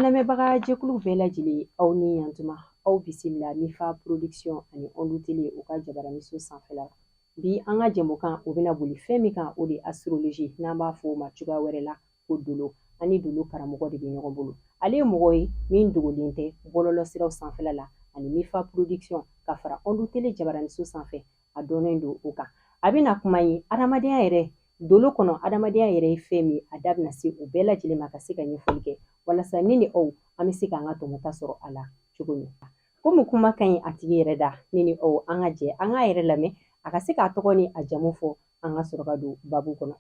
Alamɛbaga jɛkulu bɛɛ lajɛlen aw ni yantuma aw bisimila Mifa production ani Ondu télé u ka jabaraniso sanfɛla bi an ka jɛmukan o bɛna boli fɛn min kan o de astrologie n'an b'a fɔ o ma cogoya wɛrɛ la ko dolo ani dolo karamɔgɔ de bɛ ɲɔgɔn bolo ale ye mɔgɔ ye min dogolen tɛ bɔlɔlɔsiraw sanfɛla la ani Mifa production ka fara Ondu télé jabaraniso sanfɛ a dɔnnen don o kan a bɛna kuma ye adamadenya yɛrɛ dolo kɔnɔ adamadenya yɛrɛ ye fɛn min a da bɛna se o bɛɛ lajɛlen ma ka se ka ɲɛfɔli kɛ walasa ne ni aw an bɛ se k'an ka tɔmɔta sɔrɔ a la cogo min komi kuma ka ɲi a tigi yɛrɛ da ne ni aw an ka jɛ an k'a yɛrɛ lamɛn a ka se k'a tɔgɔ ni a jamu fɔ an ka sɔrɔ ka don babu kɔnɔ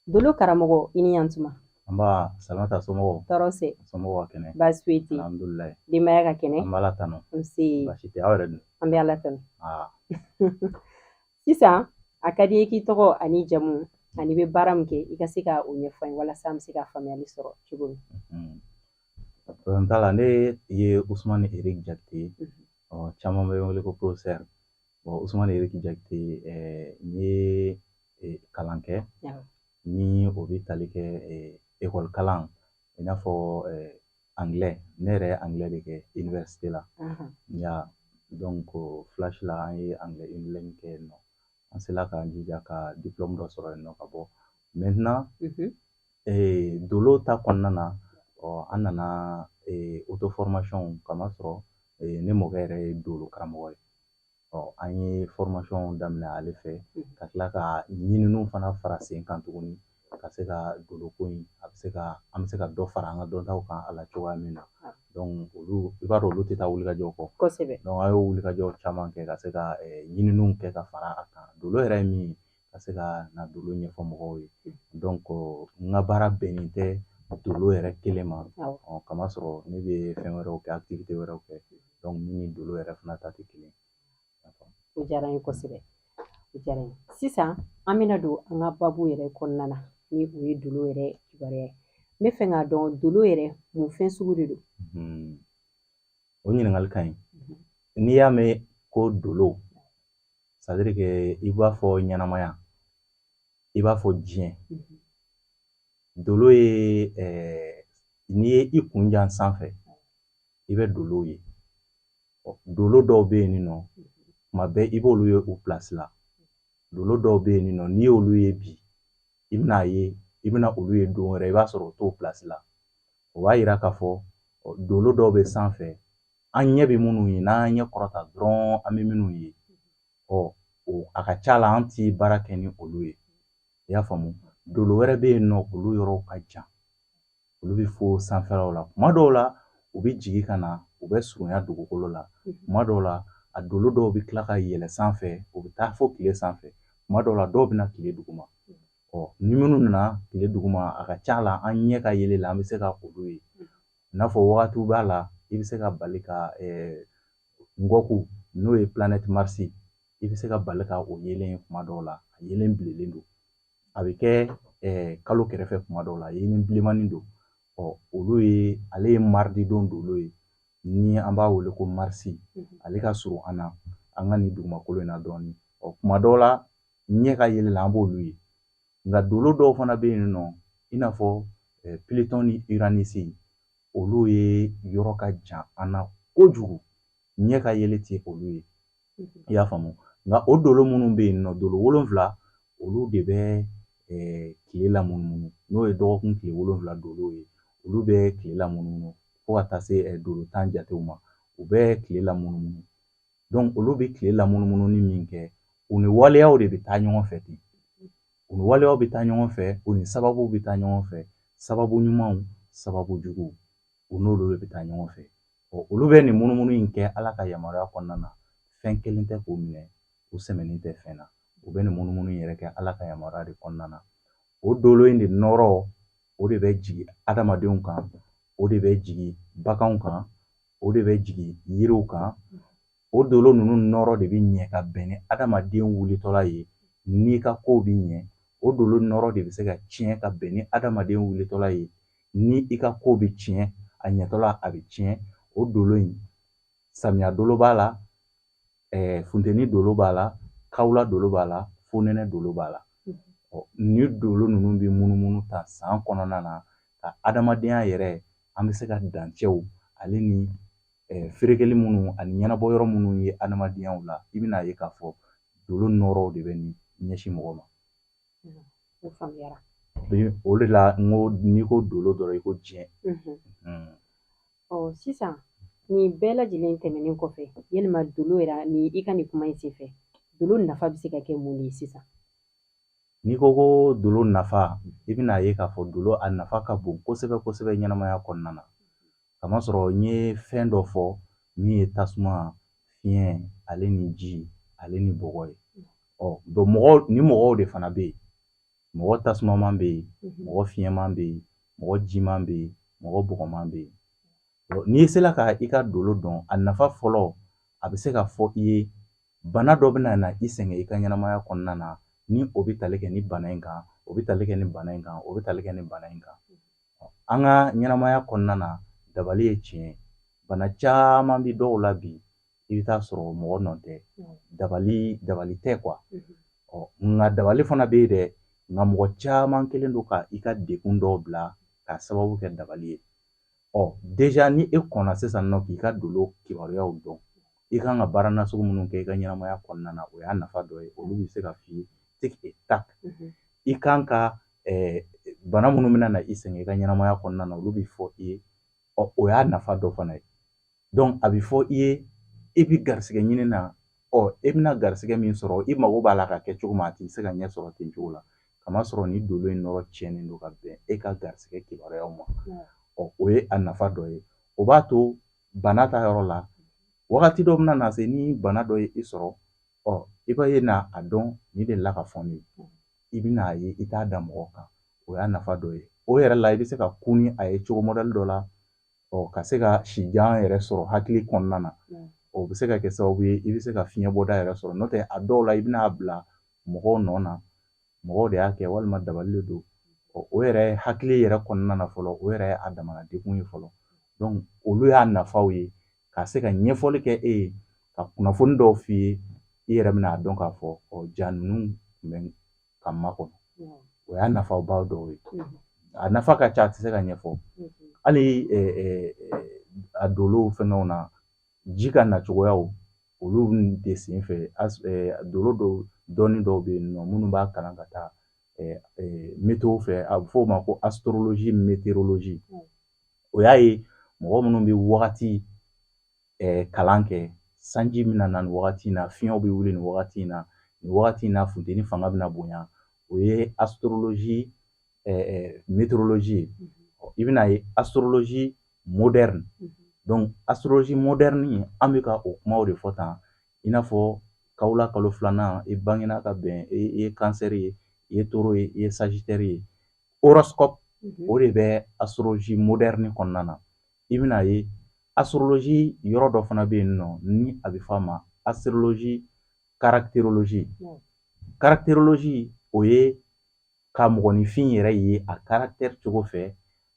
dolo karamɔgɔ i ni yantuma Amba Salamata somɔgɔw tɔɔrɔ se somɔgɔw ka kɛnɛ baasi foyi tɛ yen alhamdulilayi denbaya ka kɛnɛ an bɛ Ala tanu nse baasi tɛ aw yɛrɛ dun an bɛ Ala tanu Ah, sisan a ka di i k'i tɔgɔ ani jamu ani bɛ baara min kɛ i ka se ka o ɲɛfɔ an ye walasa an bɛ se ka faamuyali sɔrɔ cogo min. Problème t'a la ne ye Usumani Eric Jakite caman bɛ wele ko professeur Usumani Eric Jakite n ye kalan kɛ ni o bɛ tali kɛ école kalan i n'a fɔ anglais ne yɛrɛ ye anglais de kɛ université la ya donc flash la an ye anglais min kɛ yen nɔ an sera k'an jija ka diplôme dɔ sɔrɔ yen nɔ ka bɔ maintenant dolo ta kɔnɔna na an nana auto formation kamasɔrɔ ne mɔkɛ yɛrɛ ye dolo karamɔgɔ ye an ye formation daminɛ ale fɛ ka tila ka ɲininiw fana fara sen kan tuguni ka se ka dolo ko in an bɛ se ka dɔ fara an ka dɔntaw kan a la cogoya min na donc olu i b'a dɔn olu tɛ taa wulikajɔw kɔ kosɛbɛ donc an ye wulikajɔw caman kɛ ka se ka ɲininiw kɛ ka fara a kan dolo yɛrɛ ye min ye ka se ka na dolo ɲɛfɔ mɔgɔw ye donc n ka baara bɛnnen tɛ dolo yɛrɛ kelen ma kamasɔrɔ ne bɛ fɛn wɛrɛw kɛ activité wɛrɛw kɛ donc min ni dolo yɛrɛ fana ta tɛ kelen o diyara n ye kosɛbɛ o diyara n ye sisan an bɛna don an ka babu yɛrɛ kɔnɔna na ni o ye dolo yɛrɛ kibaruya ye n bɛ fɛ k'a dɔn dolo yɛrɛ mun fɛn sugu de don o ɲininkali ka ɲi n'i y'a mɛn ko dolo c'est à dire que i b'a fɔ ɲɛnamaya i b'a fɔ diɲɛ dolo ye n'i ye i kun jan sanfɛ i bɛ dolow ye dolo dɔw bɛ yen nɔ tuma bɛɛ i b'olu ye u place la dolo dɔw bɛ yen nɔ n'i y'olu ye bi i bɛna ye i bɛna olu ye don wɛrɛ i b'a sɔrɔ o t'o place la o b'a yira k'a fɔ dolo dɔw bɛ sanfɛ an ɲɛ bɛ minnu ye n'an ɲɛ kɔrɔta dɔrɔn an bɛ minnu ye a ka ca la an ti baara kɛ ni olu ye i y'a faamu dolo wɛrɛ bɛ yen nɔ olu yɔrɔw ka jan olu bɛ fo sanfɛlaw la tuma dɔw la u bɛ jigin ka na u bɛ surunya dugukolo la tuma dɔw la a dolo dɔw bɛ tila ka yɛlɛ sanfɛ u bɛ taa fo tile sanfɛ tuma dɔw la dɔw bɛ na tile duguma ni minnu nana tile duguma a ka ca la an ɲɛ ka yɛlɛ la an bɛ se ka olu ye i n'a fɔ wagatiw b'a la i bɛ se ka bali ka ngɔku n'o ye planète Mars i bɛ se ka bali ka o yelen tuma dɔw la a yelen bilenlen don a bɛ kɛ kalo kɛrɛfɛ tuma dɔw la yelen bilenmanin don olu ye ale ye mardi don dolo ye ni an b'a wele ko marisi ale ka surun an na an ka nin dugumakolo in na dɔɔnin tuma dɔw la ɲɛ ka yɛlɛ la an b'olu ye nka dolo dɔw fana bɛ yen nɔ i n'a fɔ Pluton ni Uranus olu ye yɔrɔ ka jan an na kojugu ɲɛ ka yɛlɛ tɛ olu ye i y'a faamu nka o dolo minnu bɛ yen nɔ dolo 7 olu de bɛ tile lamunumunu n'o ye dɔgɔkun tile 7 dolo ye olu bɛ tile lamunumunu fo ka taa se dolo 10 jatew ma u bɛ tile lamunumunu donc olu bɛ tile lamunumunu ni min kɛ u ni waleyaw de bɛ taa ɲɔgɔn fɛ ten u ni waleyaw bɛ taa ɲɔgɔn fɛ u ni sababuw bɛ taa ɲɔgɔn fɛ sababu ɲumanw sababu juguw u n'olu bɛ taa ɲɔgɔn fɛ olu bɛ nin munumunu in kɛ Ala ka yamaruya kɔnɔna na fɛn kelen tɛ k'o minɛ u sɛmɛnen tɛ fɛn na u bɛ nin munumunu in yɛrɛ kɛ Ala ka yamaruya de kɔnɔna na o dolo in de nɔrɔ o de bɛ jigin adamadenw kan o de bɛ jigin baganw kan o de bɛ jigin yiriw kan o dolo ninnu nɔrɔ de bɛ ɲɛ ka bɛn ni adamaden wulitɔla ye n'i ka kow bɛ ɲɛ o dolo nɔrɔ de bɛ se ka tiɲɛ ka bɛn ni adamaden wulitɔla ye ni i ka kow bɛ tiɲɛ a ɲɛtɔla a bɛ tiɲɛ o dolo in samiya dolo b'a la funteni dolo b'a la kawula dolo b'a la fonɛnɛ dolo b'a la ni dolo ninnu bɛ munumunu ta san kɔnɔna na ka adamadenya yɛrɛ an bɛ se ka dancɛw ale ni feerekɛli minnu ani ɲɛnabɔ yɔrɔ minnu ye adamadenyaw la i bɛna ye k'a fɔ dolo nɔrɔw de bɛ nin ɲɛsin mɔgɔ ma. O faamuyara. O de la n ko n'i ko dolo dɔrɔn i ko diɲɛ. Sisan nin bɛɛ lajɛlen tɛmɛnen kɔfɛ yalima dolo yɛrɛ ni i ka nin kuma in senfɛ dolo nafa bɛ se ka kɛ mun de ye sisan? N'i ko dolo nafa i bɛna ye k'a fɔ dolo a nafa ka bon kosɛbɛ kosɛbɛ ɲɛnamaya kɔnɔna na. Kamasɔrɔ n ye fɛn dɔ fɔ min ye tasuma, fiɲɛ, ale ni ji, ale ni bɔgɔ ye. Ni mɔgɔw de fana bɛ yen. Mɔgɔ tasumaman bɛ yen, mɔgɔ fiɲɛman bɛ yen, mɔgɔ jiman bɛ yen, mɔgɔ bɔgɔman bɛ yen. N'i sera ka i ka dolo dɔn a nafa fɔlɔ a bɛ se ka fɔ i ye bana dɔ bɛ na i sɛgɛn i ka ɲɛnamaya kɔnɔna na ni o bɛ tali kɛ ni bana in kan, o bɛ tali kɛ ni bana in kan, o bɛ tali kɛ ni bana in kan. An ka ɲɛnamaya kɔnɔna na dabali ye tiɲɛ. Bana caman bɛ dɔw la bi i bɛ taa sɔrɔ mɔgɔ nɔ tɛ. Dabali tɛ nka dabali fana bɛ yen dɛ, nka mɔgɔ caman kɛlen don ka i ka degun dɔw bila k'a sababu kɛ dabali ye. Deja ni e kɔnna sisan nɔ k'i ka dolo kibaruyaw dɔn, i kan ka baara nasugu minnu kɛ i ka ɲɛnamaya kɔnɔna na o y'a nafa dɔ ye. Olu bɛ se ka f'i ye i kan ka bana minnu bɛna na i sɛgɛn i ka ɲɛnamaya kɔnɔna na olu bɛ fɔ i ye. O y'a nafa dɔ fana ye. A bɛ fɔ i ye i bɛ garisɛgɛ ɲini na e bɛna garisɛgɛ min sɔrɔ i mago b'a la ka kɛ cogo min a tɛ se ka ɲɛ sɔrɔ ten cogo la. Kamasɔrɔ ni dolo in nɔrɔ tiɲɛnen don ka bɛn e ka garisɛgɛ kibaruyaw ma. O ye a nafa dɔ ye. O b'a to bana ta yɔrɔ la wagati dɔ bɛna na se ni bana dɔ ye i sɔrɔ i b'a ye na a dɔn nin de la ka fɔ ne ye. I bɛna ye i t'a da mɔgɔ kan. O y'a nafa dɔ ye. O yɛrɛ la i bɛ se ka kun ni a ye cogo modèle dɔ la ka se ka sijan yɛrɛ sɔrɔ hakili kɔnɔna na. O bɛ se ka kɛ sababu ye i bɛ se ka fiɲɛ bɔda yɛrɛ sɔrɔ. N'o tɛ a dɔw la i bɛna bila mɔgɔw nɔ na mɔgɔw de y'a kɛ walima dabali de don. O yɛrɛ hakili yɛrɛ kɔnɔna na fɔlɔ o yɛrɛ ye a damana degun ye fɔlɔ. Olu y'a nafaw ye ka se ka ɲɛfɔli kɛ e ye ka kunnafoni dɔw f'i ye i yɛrɛ bɛna dɔn k'a fɔ ja ninnu tun bɛ ka makɔnɔ. O y'a nafabaw dɔw ye. A nafa ka ca a tɛ se ka ɲɛfɔ. Hali a dolo fɛngɛw na ji ka nacogoyaw olu de sen fɛ dolo dɔnni dɔw bɛ yen nɔ minnu b'a kalan ka taa météo fɛ a bɛ fɔ o ma ko astrologie météorologie. O y'a ye mɔgɔ minnu bɛ wagati kalan kɛ sanji bɛna na nin wagati in na, fiɲɛw bɛ wuli nin wagati in na, nin wagati in na funteni fanga bɛna bonya. O ye astrologie météorologie ye. I bɛna ye astrologie moderne. Astrologie moderne an bɛ ka o kumaw de fɔ tan i n'a fɔ kawula kalo filanan i bangena ka bɛn i ye cancer ye, i ye taureau ye, i ye sagittaire ye. Horoscope o de bɛ astrologie moderne kɔnɔna na. I bɛna ye astrologie yɔrɔ dɔ fana bɛ yen nɔ ni a bɛ fɔ a ma astrologie caractérologie. Caractérologie o ye ka mɔgɔninfin yɛrɛ ye a caractère cogo fɛ,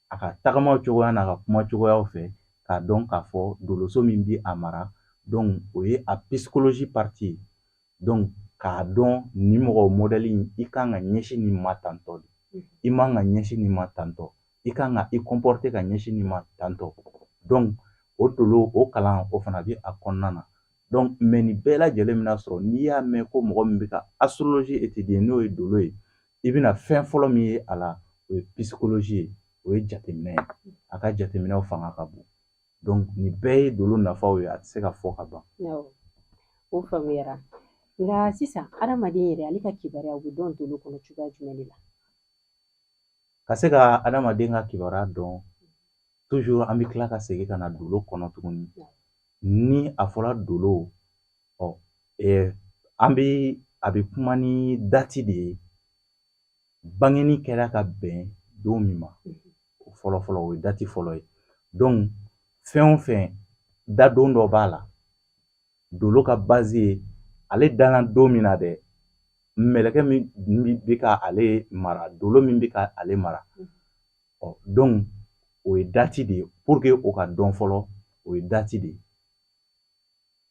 a ka tagama cogoya n'a ka kuma cogoyaw fɛ k'a dɔn k'a fɔ doloso min bɛ a mara. O ye a psychologie partie ye. K'a dɔn nin mɔgɔ modèle in i kan ka ɲɛsin nin ma tantɔ de. I man ka ɲɛsin nin ma tantɔ. I kan ka i comporter ka ɲɛsin nin ma tantɔ. O dolo o kalan o fana bɛ a kɔnɔna na. Mais nin bɛɛ lajɛlen bɛna sɔrɔ n'i y'a mɛn ko mɔgɔ min bɛ ka astrologie étudier n'o ye dolo ye, i bɛna fɛn fɔlɔ min ye a la o ye psychologie ye, o ye jateminɛ ye. A ka jateminɛw fanga ka bon. Nin bɛɛ ye dolo nafaw ye a tɛ se ka fɔ ka ban. O faamuyara. Nka sisan adamaden yɛrɛ ale ka kibaruya u bɛ dɔn dolo kɔnɔ cogoya jumɛn de la? Ka se ka adamaden ka kibaruya dɔn toujours an bɛ tila ka segin ka na dolo kɔnɔ tuguni. Ni a fɔra dolo a bɛ kuma ni date de ye. Bangeni kɛra ka bɛn don min ma. O fɔlɔ fɔlɔ o ye date fɔlɔ ye. Fɛn o fɛn dadon dɔ b'a la. Dolo ka base ye ale danna don min na dɛ mɛlɛkɛ min bɛ ka ale mara, dolo min bɛ ka ale mara. O ye date de ye pour que o ka dɔn fɔlɔ o ye date de ye.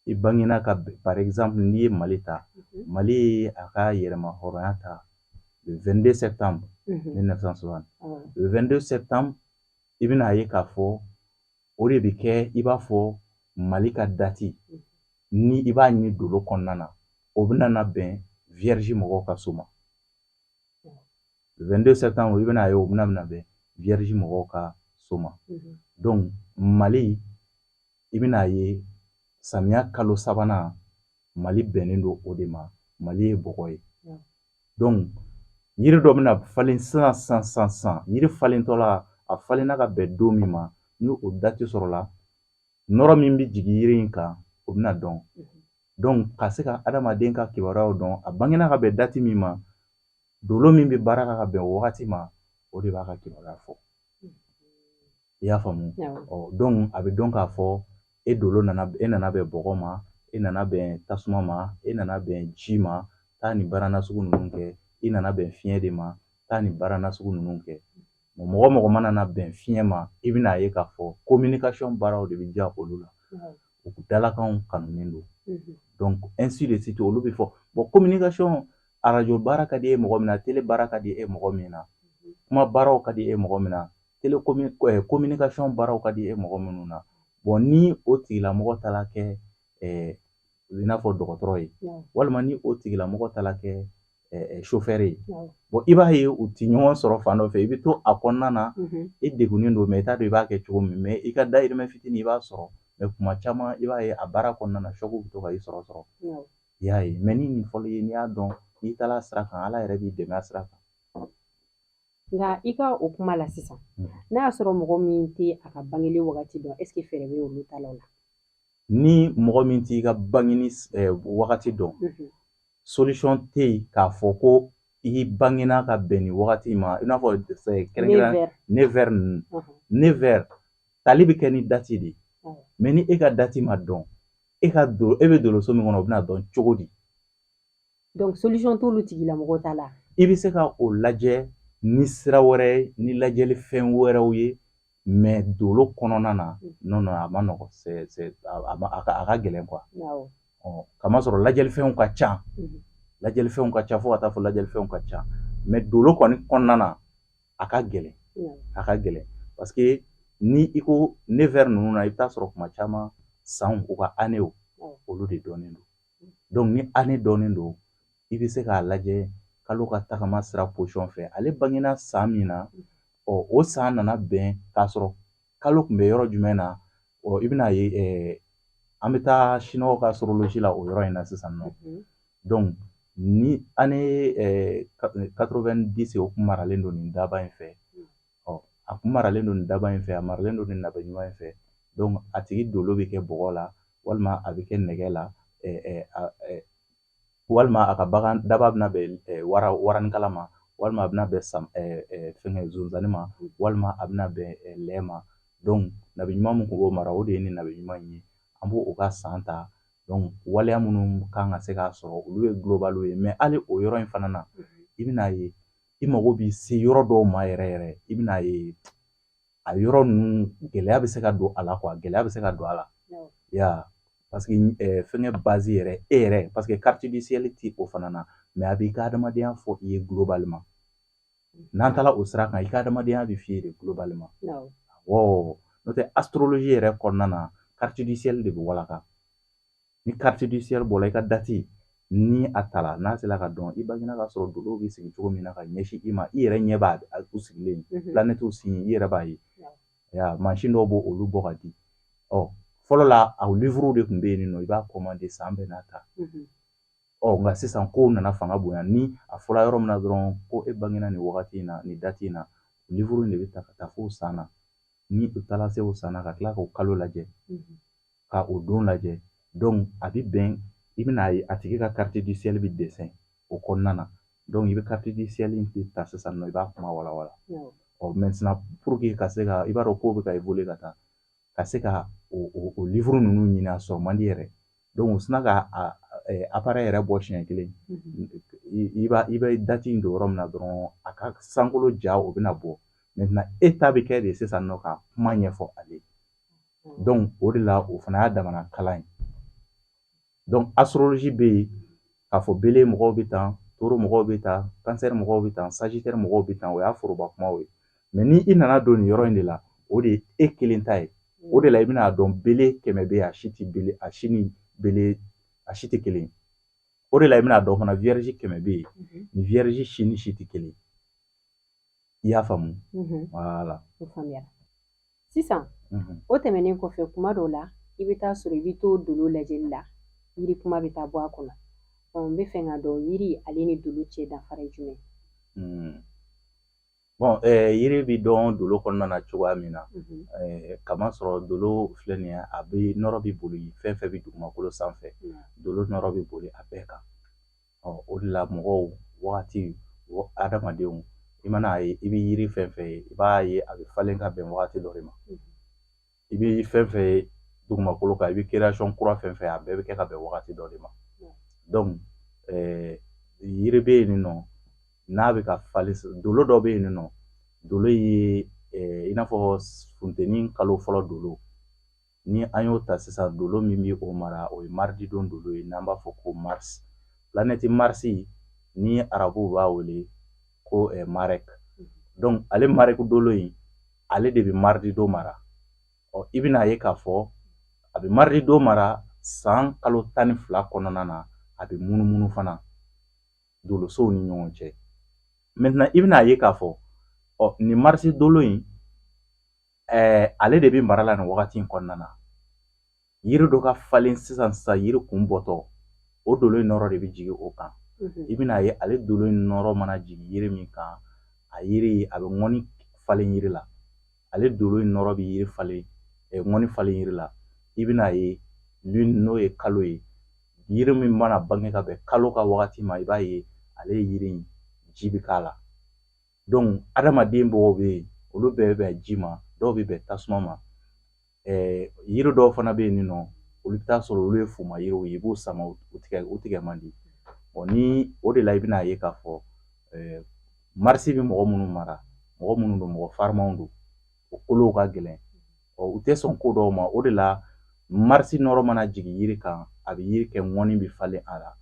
I bangena ka bɛn par exemple n'i ye Mali ta, Mali ye a ka yɛrɛma hɔrɔnya ta le 22 septembre 1960. Le 22 septembre i bɛna ye k'a fɔ o de bɛ kɛ i b'a fɔ Mali ka dati ni i b'a ɲini dolo kɔnɔna na o bɛna na bɛn vierge mɔgɔw ka so ma. 22 septembre i bɛna ye o bɛna bɛn vierge mɔgɔw ka so ma. Donc Mali i bɛna ye samiya kalo sabanan Mali bɛnnen don o de ma. Mali ye bɔgɔ ye. Donc yiri dɔ bɛna falen sisan yiri falentɔ la a falenna ka bɛn don min ma ni o date sɔrɔla nɔrɔ min bɛ jigin yiri in kan o bɛna dɔn. Donc ka se ka adamaden ka kibaruyaw dɔn a bangena ka bɛn date min ma dolo min bɛ baara ka bɛn o wagati ma o de b'a ka kibaruya fɔ. I y'a faamu? Donc a bɛ dɔn k'a fɔ e nana bɛn bɔgɔ ma, e nana bɛn tasuma ma, e nana bɛn ji ma, taa nin baara nasugu ninnu kɛ, i nana bɛn fiɲɛ de ma, taa nin baara nasugu ninnu kɛ. Mɔgɔ mɔgɔ mana na bɛn fiɲɛ ma i bɛna ye k'a fɔ communication baaraw de bɛ diya olu la. U dalakanw kanunen don. Donc ainsi de suite olu bɛ fɔ bon communication arajo baara ka di e mɔgɔ min na, télé baara ka di e mɔgɔ min na, kuma baaraw ka di e mɔgɔ min na, communication baaraw ka di e mɔgɔ minnu na. Bon ni o tigilamɔgɔ taala kɛ i n'a fɔ dɔgɔtɔrɔ ye walima ni o tigilamɔgɔ taala kɛ chauffeur ye. Bon i b'a ye u ti ɲɔgɔn sɔrɔ fan dɔ fɛ i bɛ to a kɔnɔna na i degunnen don mais i t'a dɔn i b'a kɛ cogo min mais i ka dayirimɛ fitinin i b'a sɔrɔ mais kuma caman i b'a ye a baara kɔnɔna na choc bɛ to ka i sɔrɔ. I y'a ye mais ni nin fɔli ye n'i y'a dɔn n'i taala a sira kan Ala yɛrɛ b'i dɛmɛ a sira kan. Nka i ka o kuma la sisan n'a y'a sɔrɔ mɔgɔ min tɛ a ka bangeli wagati dɔn est-ce que fɛɛrɛ bɛ olu ta la o la? Ni mɔgɔ min t'i ka bangeni wagati dɔn solution tɛ yen k'a fɔ ko i bangena ka bɛn nin wagati ma i n'a fɔ kɛrɛnkɛrɛn 9h ninnu 9h tali bɛ kɛ ni date de mais ni e ka date ma dɔn e bɛ don so min kɔnɔ o bɛna dɔn cogo di? Donc solution t'olu tigilamɔgɔ ta la? I bɛ se ka o lajɛ ni sira wɛrɛ ye ni lajɛli fɛn wɛrɛw ye mais dolo kɔnɔna na non a ma nɔgɔn a ka gɛlɛn quoi. Kamasɔrɔ lajɛlifɛnw ka ca lajɛlifɛnw ka ca fo ka taa fɔ lajɛlifɛnw ka ca mais dolo kɔni kɔnɔna na a ka gɛlɛn parce que ni i ko 9h ninnu na i bɛ taa sɔrɔ kuma caman sanw u ka année olu de dɔnnen don. Donc ni année dɔnnen don i bɛ se k'a lajɛ kalo ka tagama sira position fɛ ale bangena san min na o san nana bɛn k'a sɔrɔ kalo tun bɛ yɔrɔ jumɛn na i bɛna ye an bɛ taa Chinois ka astrologie la o yɔrɔ in na sisan nɔ. Donc ni année 90 o kun maralen don nin daba in fɛ a kun maralen don nin daba in fɛ a maralen don nin naba ɲuman in fɛ donc a tigi dolo bɛ kɛ bɔgɔ la walima a bɛ kɛ nɛgɛ la walima a ka bagan daba bɛna bɛn waranikala ma walima a bɛna bɛn fɛngɛ zonzani ma walima a bɛna bɛn lɛ ma. Donc nabi ɲuman mun kun b'o mara o de ye nin nabi ɲuman in ye an b'o ka san ta donc waleya minnu kan ka se k'a sɔrɔ olu ye global ye mais hali o yɔrɔ in fana na i bɛna ye i mago bɛ se yɔrɔ dɔw ma yɛrɛ i bɛna ye a yɔrɔ ninnu gɛlɛya bɛ se ka don a la quoi gɛlɛya bɛ se ka don a la ya parce que fɛngɛ base yɛrɛ e yɛrɛ parce que carte du ciel ti o fana na mais a b'i ka adamadenya fɔ i ye globalement n'an taara o sira kan i ka adamadenya bɛ f'i ye de globalement n'o tɛ astrologie yɛrɛ kɔnɔna na carte du ciel de bɛ walaka ni carte du ciel bɔra i ka date ni a tala n'a sera ka dɔn i bangena ka sɔrɔ dolow bɛ sigi cogo min na ka ɲɛsin i ma i yɛrɛ ɲɛ b'a u sigilen planètes signe i yɛrɛ b'a ye mansin dɔw b'o olu bɔ ka di fɔlɔ la a livre de tun bɛ yen nɔ i b'a commandé san bɛɛ n'a ta nka sisan kow nana fanga bonya ni a fɔra yɔrɔ min na dɔrɔn ko e bangena nin wagati in na nin date in na livre in de bɛ ta ka taa fo san na ni u taara se o san na ka tila k'o kalo lajɛ ka o don lajɛ donc a bɛ bɛn i bɛna ye a tigi ka carte du ciel bɛ dessin o kɔnɔna na donc i bɛ carte du ciel in ta sisan nɔ i b'a kuma walawala maintenant pour que ka se ka i b'a dɔn kow bɛ ka évoluer ka se ka o livre ninnu ɲini a sɔrɔ man di yɛrɛ donc u sina ka appareil yɛrɛ bɔ siɲɛ kelen i bɛ date in don yɔrɔ min na dɔrɔn a ka sankolo ja o bɛna bɔ maintenant e ta bɛ kɛ de sisan nɔ ka kuma ɲɛfɔ ale donc o de la o fana y'a damana kalan ye donc astrologie bɛ yen k'a fɔ bele mɔgɔw bɛ tan toro mɔgɔw bɛ tan cancer mɔgɔw bɛ tan sagittaire mɔgɔw bɛ tan o y'a foroba kumaw ye mais ni i nana don nin yɔrɔ in de la o de e kelen ta ye o de la i bɛna dɔn bele 100 bɛ yen a si tɛ bele a si ni bele a si tɛ kelen o de la i bɛna dɔn fana vierge 100 bɛ yen ni vierge si ni si tɛ kelen i y'a faamu voilà o faamuyara sisan o tɛmɛnen kɔfɛ kuma dɔw la i bɛ taa sɔrɔ i bɛ to dolo lajɛli la yiri kuma bɛ taa bɔ a kɔnɔ n bɛ fɛ ka dɔn yiri ale ni dolo cɛ danfara ye jumɛn bon yiri bɛ dɔn dolo kɔnɔna na cogoya min na kamasɔrɔ dolo filɛ nin ye a bɛ nɔrɔ bɛ boli fɛn fɛn bɛ dugumakolo sanfɛ dolo nɔrɔ bɛ boli a bɛɛ kan o de la mɔgɔw wagati adamadenw i mana ye i bɛ yiri fɛn fɛn ye i b'a ye a bɛ falen ka bɛn wagati dɔ de ma i bɛ fɛn fɛn ye dugumakolo kan i bɛ création kura fɛn fɛn a bɛɛ bɛ kɛ ka bɛn wagati dɔ de ma donc yiri bɛ yen nɔ n'a bɛ ka falen dolo dɔ bɛ yen nɔ dolo ye i n'a fɔ funteni kalo fɔlɔ dolo ni an y'o ta sisan dolo min bɛ o mara o ye marididon dolo ye n'an b'a fɔ ko mars planète mars ni arabuw b'a wele ko marek donc ale marek dolo in ale de bɛ marididon mara i bɛna ye k'a fɔ a bɛ marididon mara san kalo 12 kɔnɔna na a bɛ munumunu fana dolosow ni ɲɔgɔn cɛ maintenant i bɛna ye k'a fɔ nin marisi dolo in ale de bɛ mara la nin wagati in kɔnɔna na yiri dɔ ka falen sisan yiri kun bɔtɔ o dolo in nɔrɔ de bɛ jigin o kan i bɛna ye ale dolo in nɔrɔ mana jigin yiri min kan a yiri a bɛ ŋɔni falen yiri la ale dolo in nɔrɔ bɛ yiri falen ŋɔni falen yiri la i bɛna ye n'o ye kalo ye yiri min mana bange ka bɛn kalo ka wagati ma i b'a ye ale yiri in ji bɛ k'a la donc adamaden dɔw bɛ yen olu bɛɛ bɛ bɛn ji ma dɔw bɛ bɛn tasuma ma yiri dɔw fana bɛ yen nɔ olu bɛ taa sɔrɔ olu ye fuma yiriw ye i b'o sama o tigɛ man di ni o de la i bɛna ye k'a fɔ marisi bɛ mɔgɔ minnu mara mɔgɔ minnu don mɔgɔ farimanw don o kolow ka gɛlɛn u tɛ sɔn ko dɔw ma o de la marisi nɔrɔ mana jigin yiri kan a bɛ yiri kɛ ŋɔni bɛ falen a la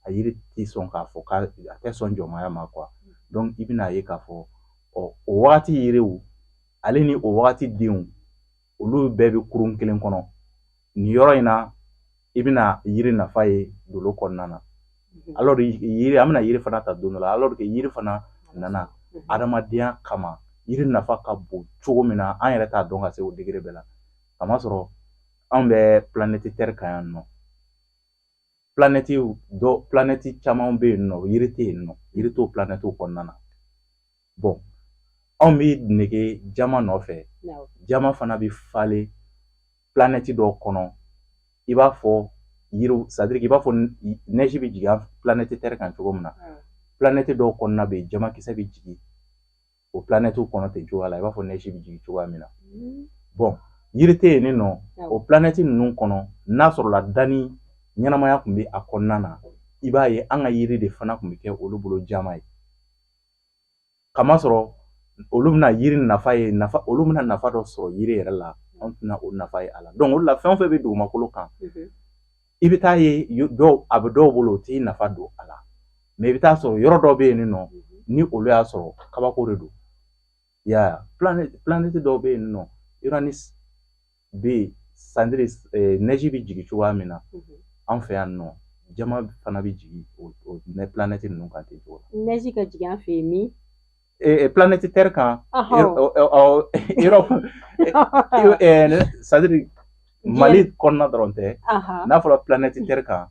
a yiri tɛ sɔn k'a fɔ a tɛ sɔn jɔnmaya ma quoi donc i bɛna ye k'a fɔ o wagati yiriw ale ni o wagati denw olu bɛɛ bɛ kurun kelen kɔnɔ nin yɔrɔ in na i bɛna yiri nafa ye dolo kɔnɔna na alors yiri an bɛna yiri fana ta don dɔ la alors que yiri fana nana adamadenya kama yiri nafa ka bon cogo min na an yɛrɛ t'a dɔn ka se o degré bɛɛ la kamasɔrɔ anw bɛ planète terre kan yan nɔ planète caman bɛ yen nɔ yiri tɛ yen nɔ yiri t'o planètew kɔnɔna na bon anw bɛ nege jama nɔfɛ jama fana bɛ falen planète dɔw kɔnɔ i b'a fɔ yiriw c'est à dire i b'a fɔ neige bɛ jigin planète terre kan cogo min na planète dɔw kɔnɔna bɛ yen jamakisɛ bɛ jigin o planètew kɔnɔ ten cogoya la i b'a fɔ neige bɛ jigin cogoya min na bon yiri tɛ yen nɔ o planète ninnu kɔnɔ n'a sɔrɔla danni ɲɛnamaya tun bɛ a kɔnɔna na i b'a ye an ka yiri de fana tun bɛ kɛ olu bolo jama ye kamasɔrɔ olu bɛna yiri nafa ye olu bɛna nafa dɔ sɔrɔ yiri yɛrɛ la an tɛna o nafa ye a la donc o la fɛn o fɛn bɛ dugumakolo kan i bɛ taa ye a bɛ dɔw bolo o t'i nafa don a la mais i bɛ taa sɔrɔ yɔrɔ dɔ bɛ yen nɔ ni olu y'a sɔrɔ kabako de don i y'a ye planète dɔw bɛ yen nɔ Uranus bɛ yen sandiri neige bɛ jigin cogoya min na an fɛ yan nɔ jama fana bɛ jigin o planète ninnu kan ten cogo la. neige ka jigin an fɛ yen min. planète terre kan c'est-à-dire Mali kɔnɔna dɔrɔn tɛ n'a fɔra planète terre kan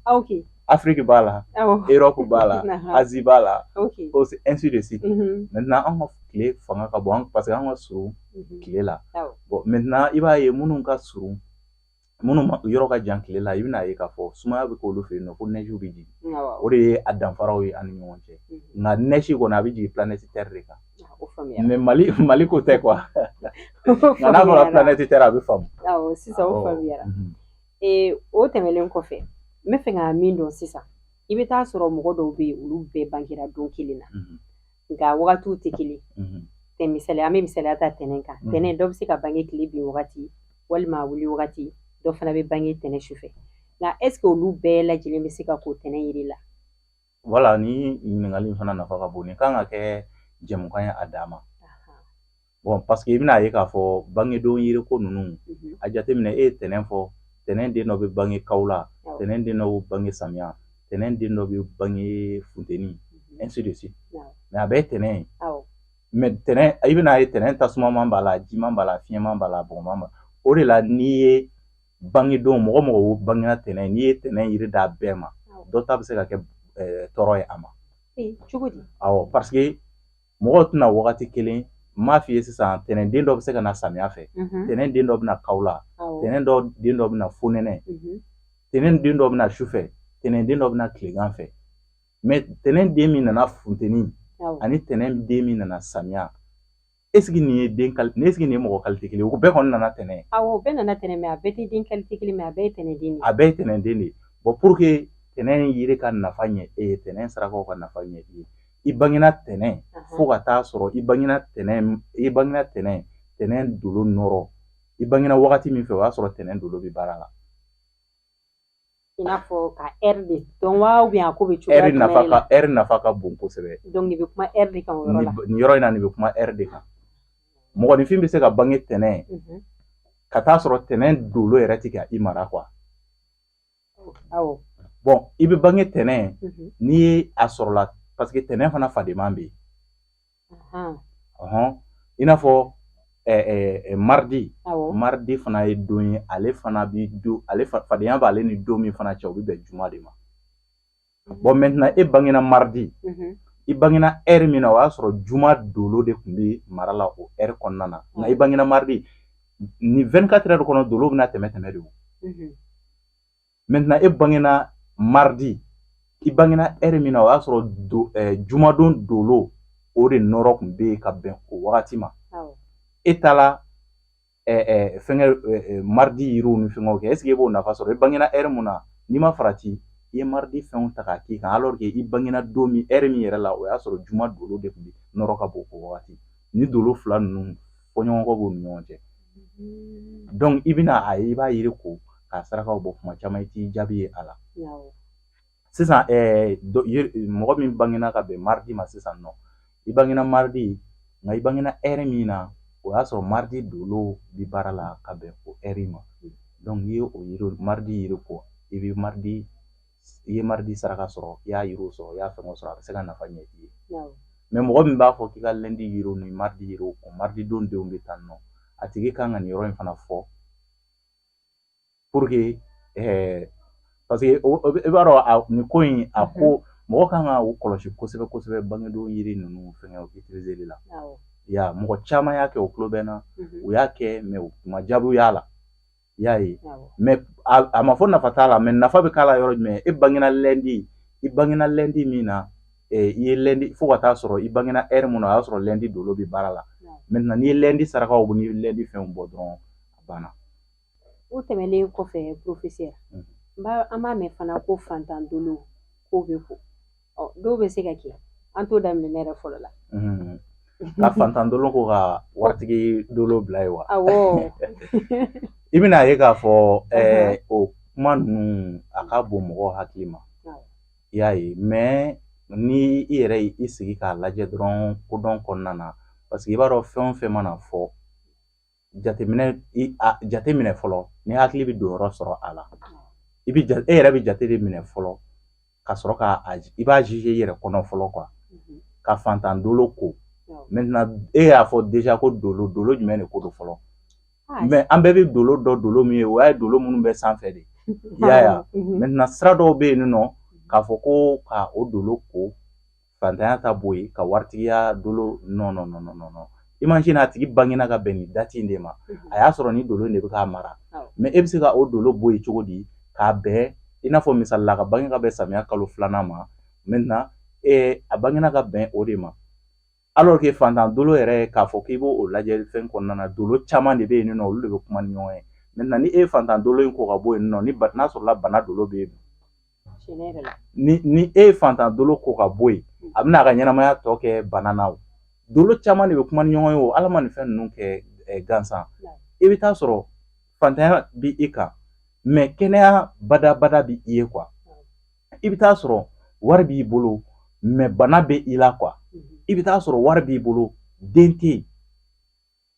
Afrique b'a la Europe b'a la Asie b'a la ainsi de suite maintenant an ka tile fanga ka bon parce que an ka surun tile la bon maintenant i b'a ye minnu ka surun minnu yɔrɔ ka jan tile la i bɛna ye k'a fɔ sumaya bɛ k'olu fɛ yen nɔ ko neige bɛ jigin o de ye a danfaraw ye an ni ɲɔgɔn cɛ nka neige kɔni a bɛ jigin planète terre de kan mais Mali ko tɛ quoi nka n'a fɔra planète terre a bɛ faamu. Sisan o faamuyara o tɛmɛnen kɔfɛ n bɛ fɛ ka min dɔn sisan i bɛ taa sɔrɔ mɔgɔ dɔw bɛ yen olu bɛɛ bangera don kelen na nka wagatiw tɛ kelen an bɛ misaliya ta tɛnɛn kan tɛnɛn dɔ bɛ se ka bange tile bin wagati walima wuli wagati dɔ fana bɛ bange tɛnɛn sufɛ nka est ce que olu bɛɛ lajɛlen bɛ se ka ko tɛnɛn yiri la. Voilà ni ɲininkali in fana nafa ka bon nin kan ka kɛ jɛmukan ye a dan ma bon parce que i bɛna ye k'a fɔ bangedon yiriko ninnu a jateminɛ e ye tɛnɛn fɔ tɛnɛn den dɔ bɛ bange kaw la tɛnɛn den dɔ bɛ bange samiya tɛnɛn den dɔ bɛ bange funteni ainsi de suite mais a bɛɛ ye tɛnɛn ye mais tɛnɛn i bɛna ye tɛnɛn tasumaman b'a la jiman b'a la fiɲɛman b'a la bɔgɔman b'a la o de la n'i ye bangedon mɔgɔ mɔgɔ bangena tɛnɛn n'i ye tɛnɛn yiri d'a bɛɛ ma dɔ ta bɛ se ka kɛ tɔɔrɔ ye a ma cogo di awɔ parce que mɔgɔw tɛna wagati kelen n m'a f'i ye sisan tɛnɛn den dɔ bɛ se ka na samiya fɛ tɛnɛn den dɔ bɛ na kaw la tɛnɛn den dɔ bɛ na fonɛnɛ tɛnɛn den dɔ bɛ na sufɛ tɛnɛn den dɔ bɛ na tilegan fɛ mais tɛnɛn den min nana funteni ani tɛnɛn den min nana samiya est-ce que nin ye mɔgɔ qualité kelen ye o bɛɛ kɔni nana tɛnɛn awɔ bɛɛ nana tɛnɛn mais a bɛɛ tɛ den qualité kelen mais a bɛɛ ye tɛnɛn den de a bɛɛ ye tɛnɛn den de bon pour que tɛnɛn yiri ka nafa ɲɛ e ye tɛnɛn sarakaw ka nafa ɲɛ i ye i bangena tɛnɛn fo ka taa sɔrɔ i bangena tɛnɛn dolo nɔrɔ i bangena wagati min fɛ o y'a sɔrɔ tɛnɛn dolo bɛ baara la i n'a fɔ ka heure de dɔn wa ou bien a ko bɛ cogoya jumɛn la heure nafa ka bon kosɛbɛ donc nin bɛ kuma heure de kan o yɔrɔ la nin yɔrɔ in na nin bɛ kuma heure de kan mɔgɔninfin bɛ se ka bange tɛnɛn ka taa sɔrɔ tɛnɛn dolo yɛrɛ tɛ ka i mara quoi awɔ bon i bɛ bange tɛnɛn n'i ye a sɔrɔla parce que tɛnɛn fana fadenman bɛ yen i n'a fɔ mardi fana ye don ye ale fana bi don ale fadenya b'ale ni don min fana cɛ o bɛ bɛn juma de ma bon maintenant e bangena mardi i bangena heure min na o y'a sɔrɔ juma dolo de tun bɛ mara la o heure kɔnɔna na nka i bangena mardi ni 24 heures kɔnɔ dolo bɛna tɛmɛ de o maintenant e bangena mardi i bangena heure min na o y'a sɔrɔ jumadon dolo o de nɔrɔ tun bɛ yen ka bɛn o wagati ma e taara fɛngɛ mardi yiriw ni fɛngɛw kɛ est ce que e b'o nafa sɔrɔ i bangena heure mun na n'i ma farati i ye mardi fɛnw ta k'a k'i kan alors que i bangena don min heure min yɛrɛ la o y'a sɔrɔ juma dolo de tun bɛ nɔrɔ ka bɔ o wagati ni dolo fila ninnu fɔɲɔgɔnkɔ b'u ni ɲɔgɔn cɛ donc i bɛna a ye i b'a yiri ko k'a sarakaw bɔ kuma caman i t'i jaabi ye a la sisan mɔgɔ min bangena ka bɛn mardi ma sisan nɔ i bangena mardi nka i bangena heure min na o y'a sɔrɔ mardi dolo bi baara la ka bɛn o heure ma donc n'i ye o yiri mardi yiri ko i ye mardi saraka sɔrɔ i y'a yiriw sɔrɔ i y'a fɛngɛw sɔrɔ a bɛ se ka nafa ɲɛ i ye mais mɔgɔ min b'a fɔ k'i ka lundi yiriw ni mardi yiriw ko mardi don denw bɛ tan nɔ a tigi kan ka nin yɔrɔ in fana fɔ pour que parce que i b'a dɔn nin ko in a ko mɔgɔ kan ka o kɔlɔsi kosɛbɛ kosɛbɛ bangedon yiri ninnu fɛngɛ utiliser la ya mɔgɔ caman y'a kɛ o tulo bɛ n na u y'a kɛ mais u ma jaabiw y'a la i y'a ye mais a ma fɔ nafa t'a la mais nafa bɛ k'a la yɔrɔ jumɛn e bangena lundi min na i ye lundi fo ka taa sɔrɔ i bangena heure mun na o y'a sɔrɔ lundi dolo bɛ baara la maintenant n'i ye lundi sarakaw ni lundi fɛnw bɔ dɔrɔn a banna o tɛmɛnen kɔfɛ professeur an b'a mɛn fana ko fantan dolo k'o bɛ ko dɔw bɛ se ka kɛ an t'o daminɛ ne yɛrɛ fɔlɔ la ka fantan dolo ko ka waritigi dolo bila ye wa awɔ i bɛna ye k'a fɔ o kuma ninnu a ka bon mɔgɔw hakili ma i y'a ye mais ni i yɛrɛ y'i sigi k'a lajɛ dɔrɔn kodɔn kɔnɔna na parce que i b'a dɔn fɛn o fɛn mana fɔ jateminɛ fɔlɔ ni hakili bɛ don yɔrɔ sɔrɔ a la e yɛrɛ bɛ jate de minɛ fɔlɔ ka sɔrɔ i b'a juger i yɛrɛ kɔnɔ fɔlɔ quoi ka fantan dolo ko maintenant e y'a fɔ déjà ko dolo jumɛn de ko don fɔlɔ mais an bɛɛ bɛ dolo min ye o y'a ye dolo minnu bɛ sanfɛ de i y'a ye maintenant sira dɔw bɛ yen nɔ k'a fɔ ko ka o dolo ko fantanya ta bɔ yen ka waritigiya dolo non imagine a tigi bangena ka bɛn nin date in de ma a y'a sɔrɔ ni dolo in de bɛ k'a mara mais e bɛ se ka o dolo bɔ yen cogo di k'a bɛn i n'a fɔ misali la ka bange ka bɛn samiya kalo 2nan ma maintenant a bangena ka bɛn o de ma alors que fantan dolo yɛrɛ k'a fɔ k'i b'o lajɛ fɛn kɔnɔna na dolo caman de bɛ yen nɔ olu de bɛ kuma ni ɲɔgɔn ye maintenant ni e ye fantan dolo in ko ka bɔ yen nɔ n'a sɔrɔla bana dolo bɛ yen ni e ye fantan dolo ko ka bɔ yen a bɛna a ka ɲɛnamaya tɔ kɛ bana na o dolo caman de bɛ kuma ni ɲɔgɔn ye o ala ma nin fɛn ninnu kɛ gansan i bɛ taa sɔrɔ fantanya bɛ i kan mais kɛnɛya badabada bɛ i ye quoi i bɛ taa sɔrɔ wari b'i bolo mais bana bɛ i la quoi i bɛ taa sɔrɔ wari b'i bolo den tɛ yen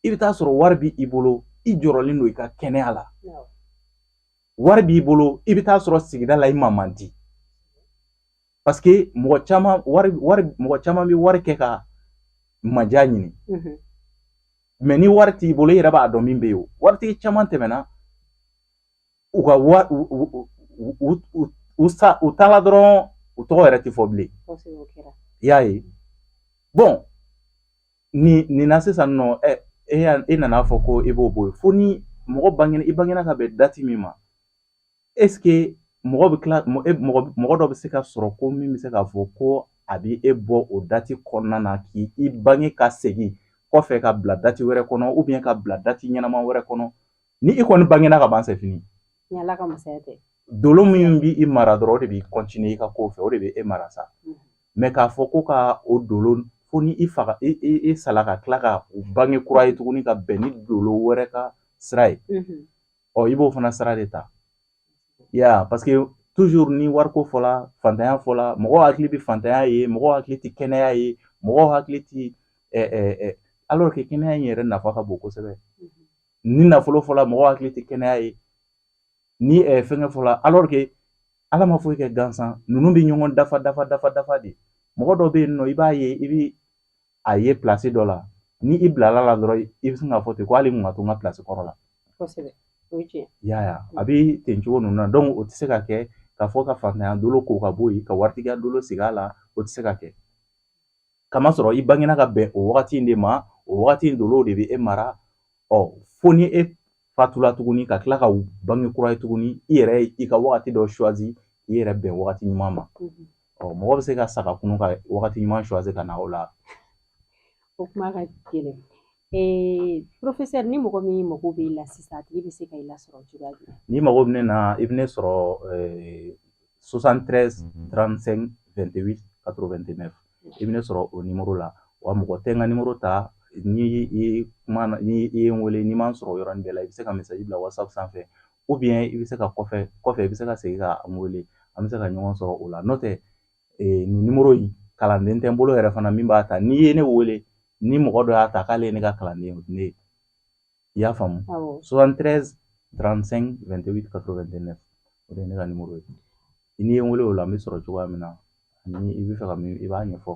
i bɛ taa sɔrɔ wari b'i i bolo i jɔrɔlen don i ka kɛnɛya la wari b'i bolo i bɛ taa sɔrɔ sigida la i ma man di parce que mɔgɔ caman bɛ wari kɛ ka manja ɲini mais ni wari t'i bolo i yɛrɛ b'a dɔn min bɛ yen o waritigi caman tɛmɛna u ka u taala dɔrɔn u tɔgɔ yɛrɛ tɛ fɔ bilen i y'a ye bon nin na sisan nɔ e nana fɔ ko i b'o bɔ yen fo ni i bangena ka bɛn dati min ma est ce que mɔgɔ dɔ bɛ se ka sɔrɔ ko min bɛ se k'a fɔ ko a bɛ e bɔ o dati kɔnɔna na k'i bange ka segin kɔfɛ ka bila dati wɛrɛ kɔnɔ ou bien ka bila dati ɲɛnama wɛrɛ kɔnɔ ni i kɔni bangena ka ban c'est fini dolo min b'i mara dɔrɔn o de b'i continuer i ka ko fɛ o de bɛ e mara sa mais k'a fɔ ko ka o dolo fo ni i faga i sala ka tila ka bange kura ye tuguni ka bɛn ni dolo wɛrɛ ka sira ye i b'o fana sira de ta parce que toujours ni wariko fɔla fantanya fɔla mɔgɔw hakili bɛ fantanya ye mɔgɔw hakili tɛ kɛnɛya ye mɔgɔw hakili tɛ alors que kɛnɛya in yɛrɛ nafa ka bon kosɛbɛ ni nafolo fɔla mɔgɔw hakili tɛ kɛnɛya ye ni fɛngɛ fɔla alors que ala ma foyi kɛ gansan ninnu bɛ ɲɔgɔn dafa de mɔgɔ dɔ bɛ yen nɔ i b'a ye i bɛ a ye place dɔ la ni i bilala la dɔrɔn i bɛ sin k'a fɔ ten ko hali mun ka to n ka place kɔrɔ la a bɛ ten cogo ninnu na donc o tɛ se ka kɛ k'a fɔ ka fantanya dolo ko ka bɔ yen ka waritigiya dolo sigi a la o tɛ se ka kɛ kamasɔrɔ i bangena ka bɛn o wagati in de ma o wagati in dolo de bɛ e mara fo ni e fatula tuguni ka tila ka bange kura ye tuguni i yɛrɛ i ka wagati dɔ choisi i yɛrɛ bɛn wagati ɲuman ma mɔgɔ bɛ se ka saga kunun ka wagati ɲuman choisi ka na o la o kuma ka gɛlɛn professeur ni mɔgɔ min mago b'i la sisan a tigi bɛ se ka i lasɔrɔ cogoya jumɛn ni mago bɛ ne na i bɛ ne sɔrɔ 73 35 28 89 i bɛ ne sɔrɔ o numéro la wa mɔgɔ tɛ n ka numéro ta ni i ye n wele n'i m'an sɔrɔ yɔrɔnin bɛɛ la i bɛ se ka message bila WhatsApp sanfɛ ou bien i bɛ se ka kɔfɛ i bɛ se ka segin ka n wele an bɛ se ka ɲɔgɔn sɔrɔ o la n'o tɛ nin numéro in kalanden tɛ n bolo yɛrɛ fana min b'a ta n'i ye ne wele ni mɔgɔ dɔ y'a ta k'ale ye ne ka kalanden ne ye i y'a faamu 73 35 28 89 o de ye ne ka numéro ye n'i ye n wele o la n bɛ sɔrɔ cogoya min na ni i bɛ fɛ ka min i b'a ɲɛfɔ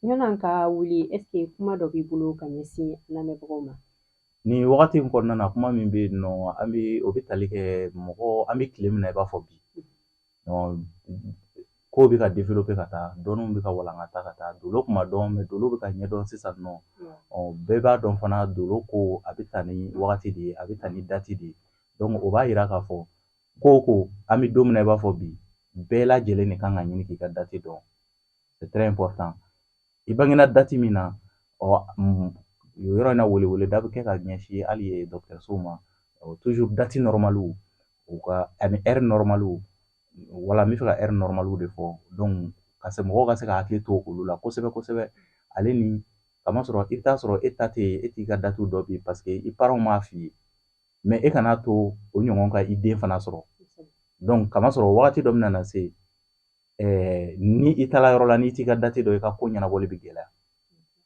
ɲɔn'an ka wuli est ce que kuma dɔ b'i bolo ka ɲɛsin lamɛnbagaw ma nin wagati in kɔnɔna na kuma min bɛ yen nɔ o bɛ tali kɛ an bɛ tile min na i b'a fɔ bi kow bɛ ka développer ka taa dɔnniw bɛ ka walankata ka taa dolo kun ma dɔn mais dolo bɛ ka ɲɛdɔn sisan nɔ bɛɛ b'a dɔn fana dolo ko a bɛ ta ni wagati de ye a bɛ ta ni dati de ye donc o b'a yira k'a fɔ ko an bɛ don min na i b'a fɔ bi bɛɛ lajɛlen de kan ka ɲini k'i ka dati dɔn c'est très important i bangena dati min na yɔrɔ in na weleweleda bɛ kɛ ka ɲɛsin hali dɔgɔtɔrɔsow ma toujours dati normaliw ani heure normaliw wala n bɛ fɛ ka heure normaliw de fɔ donc mɔgɔw ka se ka hakili to olu la kosɛbɛ kosɛbɛ ale ni kamasɔrɔ i bɛ taa sɔrɔ e ta tɛ yen e t'i ka datiw dɔn bi parce que i parents m'a f'i ye mais e kana to o ɲɔgɔn ka i den fana sɔrɔ donc kamasɔrɔ wagati dɔ bɛna na se ni i taala yɔrɔ la n'i t'i ka dati dɔn i ka ko ɲɛnabɔli bɛ gɛlɛya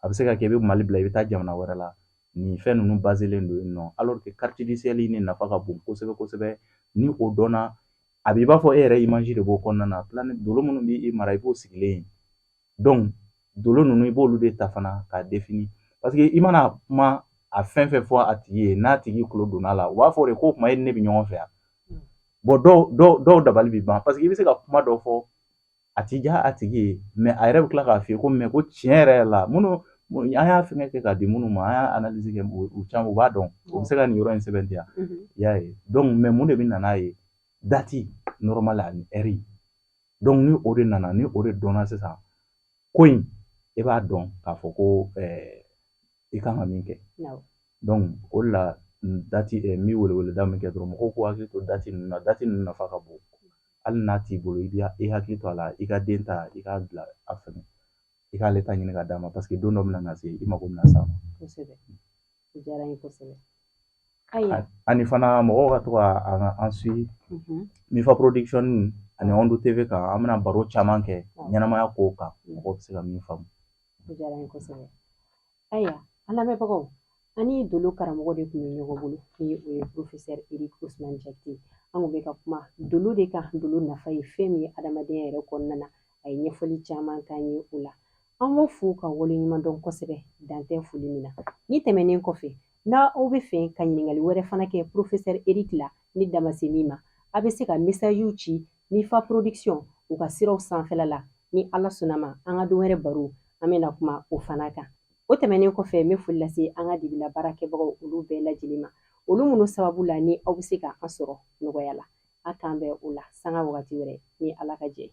a bɛ se ka kɛ i bɛ Mali bila i bɛ taa jamana wɛrɛ la nin fɛn ninnu baselen don yen nɔ alors que carte judiciaire ni nafa ka bon kosɛbɛ kosɛbɛ ni o dɔnna a b'i b'a fɔ e yɛrɛ image de b'o kɔnɔna na dolo minnu b'i mara i b'o sigilen ye donc dolo ninnu i b'olu de ta fana k'a défini parce que i mana kuma a fɛn fɛn fɔ a tigi ye n'a tigi tulo donna la u b'a fɔ de ko kuma e ni ne bɛ ɲɔgɔn fɛ yan bon dɔw dabali bɛ ban parce que i bɛ se ka kuma dɔ fɔ a ti diya a tigi ye mais a yɛrɛ bɛ tila k'a f'i ye ko mais ko tiɲɛ yɛrɛ la minnu an y'a fɛngɛ kɛ k'a di minnu ma an y'a analyse kɛ u caman u b'a dɔn u bɛ se ka nin yɔrɔ in sɛbɛntiya i y'a ye donc mais mun de bɛ na n'a ye dati normal ani heure donc ni o de nana ni o de dɔnna sisan ko in e b'a dɔn k'a fɔ ko i kan ka min kɛ donc o de la dati n bɛ weleweleda min kɛ dɔrɔn mɔgɔw k'u hakili to dati ninnu na dati ninnu nafa ka bon hali n'a t'i bolo i hakili to a la i ka den ta i k'a bila a fɛnɛ i k'ale ta ɲini ka d'a ma parce que don dɔ bɛna na se i mago bɛna s'a ma kosɛbɛ o diyara n ye kosɛbɛ ayiwa ani fana mɔgɔw ka to ka an suit Mifa Production ani Ondu TV kan an bɛna baro caman kɛ ɲɛnamaya kow kan mɔgɔw bɛ se ka min faamu o diyara n ye kosɛbɛ ayiwa an lamɛnbagaw Ani dolo karamɔgɔ de tun bɛ ɲɔgɔn bolo ni o ye Professeur Eric Ousmane Jakite. An kun bɛ ka kuma dolo de kan, dolo nafa ye fɛn min ye adamadenya yɛrɛ kɔnɔna na. A ye ɲɛfɔli caman k'an ye o la. An b'o fo ka waleɲuman dɔn kosɛbɛ dan tɛ foli min na. Ni tɛmɛnen kɔfɛ, n'aw bɛ fɛ ka ɲininkali wɛrɛ fana kɛ Professeur Eric la ni da ma se min ma, a bɛ se ka message ci Mifa Production u ka siraw sanfɛla la. Ni Ala sɔnna ma, an ka don wɛrɛ baro an bɛna kuma o fana kan. O tɛmɛnen kɔfɛ n bɛ foli lase an ka dibila baarakɛbagaw olu bɛɛ lajɛlen ma. Olu minnu sababu la ni aw bɛ se ka an sɔrɔ nɔgɔya la. A k'an bɛn o la sanga wagati wɛrɛ ni Ala ka jɛ.